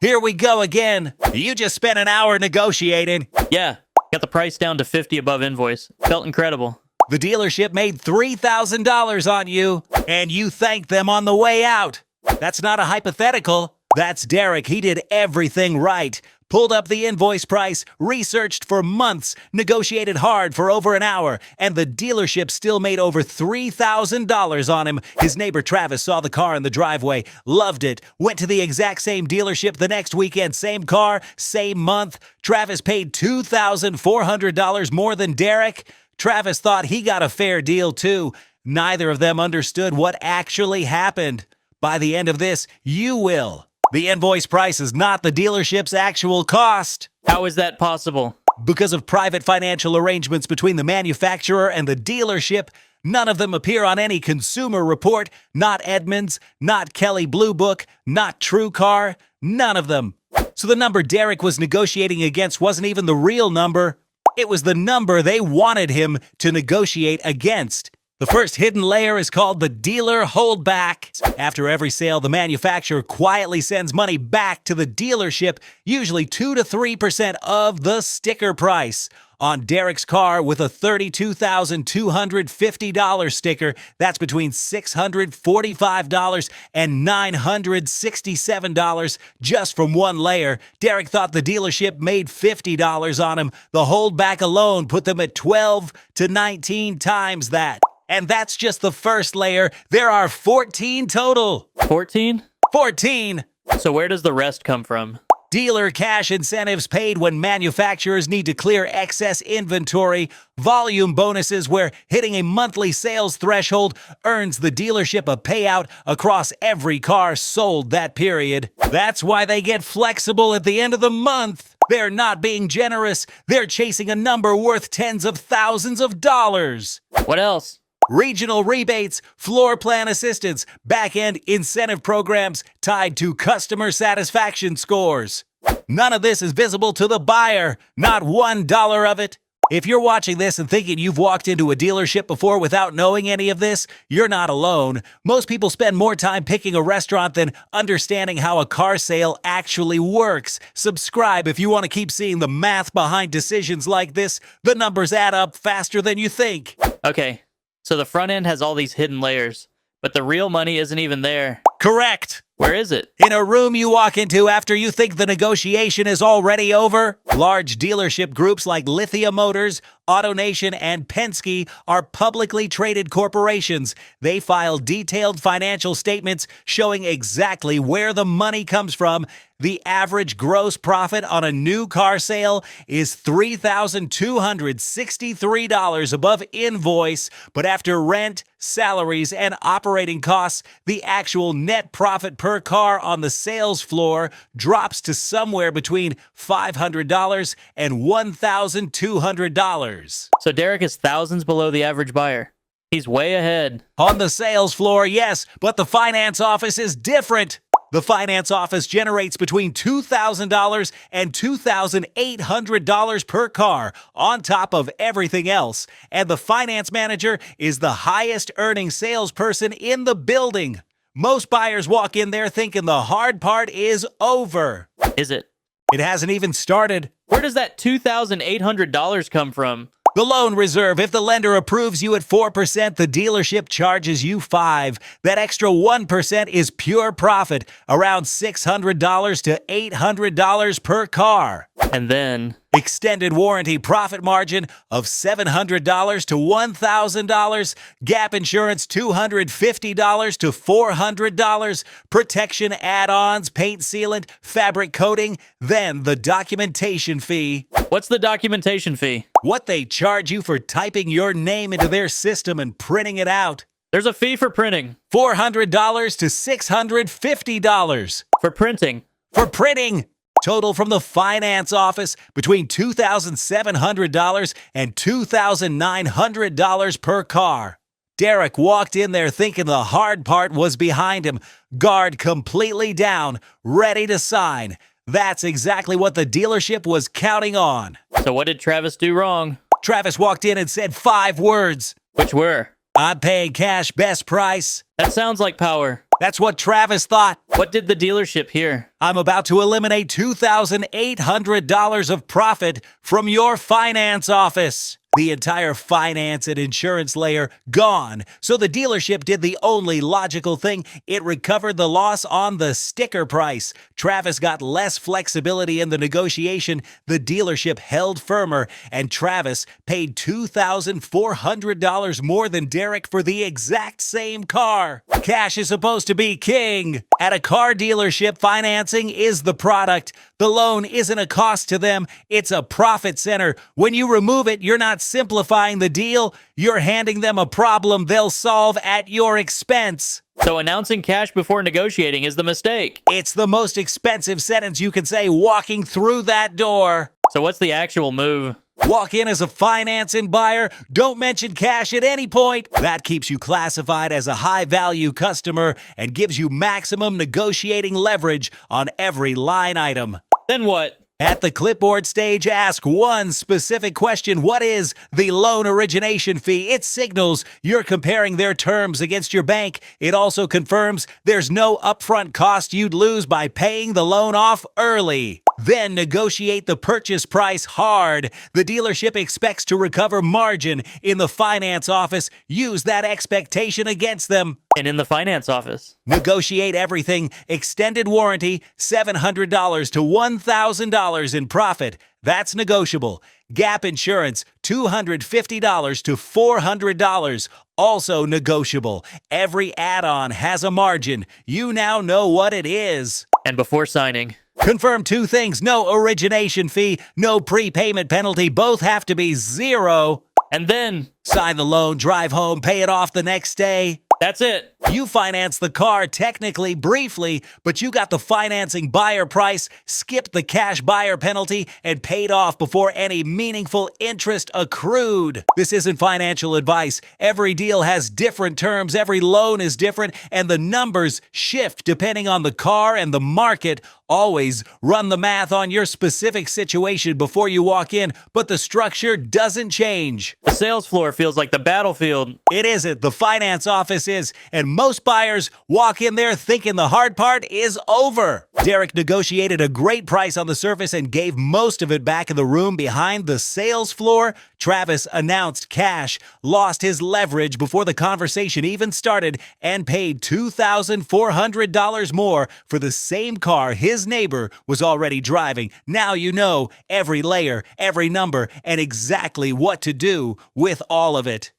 Here we go again. You just spent an hour negotiating. Yeah, got the price down to 50 above invoice. Felt incredible. The dealership made $3,000 on you, and you thanked them on the way out. That's not a hypothetical. That's Derek. He did everything right. Pulled up the invoice price, researched for months, negotiated hard for over an hour, and the dealership still made over $3,000 on him. His neighbor Travis saw the car in the driveway, loved it, went to the exact same dealership the next weekend, same car, same month. Travis paid $2,400 more than Derek. Travis thought he got a fair deal too. Neither of them understood what actually happened. By the end of this, you will. The invoice price is not the dealership's actual cost. How is that possible? Because of private financial arrangements between the manufacturer and the dealership, none of them appear on any consumer report, not Edmunds, not Kelley Blue Book, not TrueCar, none of them. So the number Derek was negotiating against wasn't even the real number. It was the number they wanted him to negotiate against. The first hidden layer is called the dealer holdback. After every sale, the manufacturer quietly sends money back to the dealership, usually 2 to 3% of the sticker price. On Derek's car with a $32,250 sticker, that's between $645 and $967 just from one layer. Derek thought the dealership made $50 on him. The holdback alone put them at 12 to 19 times that. And that's just the first layer. There are 14 total. 14? 14! So where does the rest come from? Dealer cash incentives paid when manufacturers need to clear excess inventory, volume bonuses where hitting a monthly sales threshold earns the dealership a payout across every car sold that period. That's why they get flexible at the end of the month. They're not being generous. They're chasing a number worth tens of thousands of dollars. What else? Regional rebates, floor plan assistance, back-end incentive programs tied to customer satisfaction scores. None of this is visible to the buyer, not $1 of it. If you're watching this and thinking you've walked into a dealership before without knowing any of this, you're not alone. Most people spend more time picking a restaurant than understanding how a car sale actually works. Subscribe if you want to keep seeing the math behind decisions like this. The numbers add up faster than you think. Okay. So the front end has all these hidden layers, but the real money isn't even there. Correct. Where is it? In a room you walk into after you think the negotiation is already over. Large dealership groups like Lithia Motors, AutoNation, and Penske are publicly traded corporations. They file detailed financial statements showing exactly where the money comes from. The average gross profit on a new car sale is $3,263 above invoice, but after rent, salaries, and operating costs, the actual net profit per car on the sales floor drops to somewhere between $500 and $1,200. So Derek is thousands below the average buyer. He's way ahead. On the sales floor, yes, but the finance office is different. The finance office generates between $2,000 and $2,800 per car on top of everything else. And the finance manager is the highest earning salesperson in the building. Most buyers walk in there thinking the hard part is over. Is it? It hasn't even started. Where does that $2,800 come from? The loan reserve. If the lender approves you at 4%, the dealership charges you 5%. That extra 1% is pure profit, around $600 to $800 per car. And then extended warranty profit margin of $700 to $1,000, gap insurance $250 to $400, protection add-ons, paint sealant, fabric coating, then the documentation fee. What's the documentation fee? What they charge you for typing your name into their system and printing it out. There's a fee for printing. $400 to $650. For printing. For printing. Total from the finance office between $2,700 and $2,900 per car. Derek walked in there thinking the hard part was behind him, guard completely down, ready to sign. That's exactly what the dealership was counting on. So what did Travis do wrong? Travis walked in and said 5 words. Which were? I'm paying cash best price. That sounds like power. That's what Travis thought. What did the dealership hear? I'm about to eliminate $2,800 of profit from your finance office. The entire finance and insurance layer gone. So the dealership did the only logical thing. It recovered the loss on the sticker price. Travis got less flexibility in the negotiation. The dealership held firmer, and Travis paid $2,400 more than Derek for the exact same car. Cash is supposed to be king. At a car dealership, financing is the product. The loan isn't a cost to them. It's a profit center. When you remove it, you're not simplifying the deal. You're handing them a problem they'll solve at your expense. So announcing cash before negotiating is the mistake. It's the most expensive sentence you can say walking through that door. So what's the actual move? Walk in as a financing buyer. Don't mention cash at any point. That keeps you classified as a high-value customer and gives you maximum negotiating leverage on every line item. Then what? At the clipboard stage, ask one specific question. What is the loan origination fee? It signals you're comparing their terms against your bank. It also confirms there's no upfront cost you'd lose by paying the loan off early. Then negotiate the purchase price hard. The dealership expects to recover margin. In the finance office, use that expectation against them. And in the finance office? Negotiate everything. Extended warranty, $700 to $1,000 in profit. That's negotiable. Gap insurance, $250 to $400. Also negotiable. Every add-on has a margin. You now know what it is. And before signing? Confirm two things. No origination fee, no prepayment penalty. Both have to be zero. And then? Sign the loan, drive home, pay it off the next day. That's it. You financed the car technically, briefly, but you got the financing buyer price, skipped the cash buyer penalty, and paid off before any meaningful interest accrued. This isn't financial advice. Every deal has different terms, every loan is different, and the numbers shift depending on the car and the market. Always run the math on your specific situation before you walk in, but the structure doesn't change. The sales floor feels like the battlefield. It isn't. The finance office is, and most buyers walk in there thinking the hard part is over. Derek negotiated a great price on the surface and gave most of it back in the room behind the sales floor. Travis announced cash, lost his leverage before the conversation even started, and paid $2,400 more for the same car his neighbor was already driving. Now you know every layer, every number, and exactly what to do with all of it.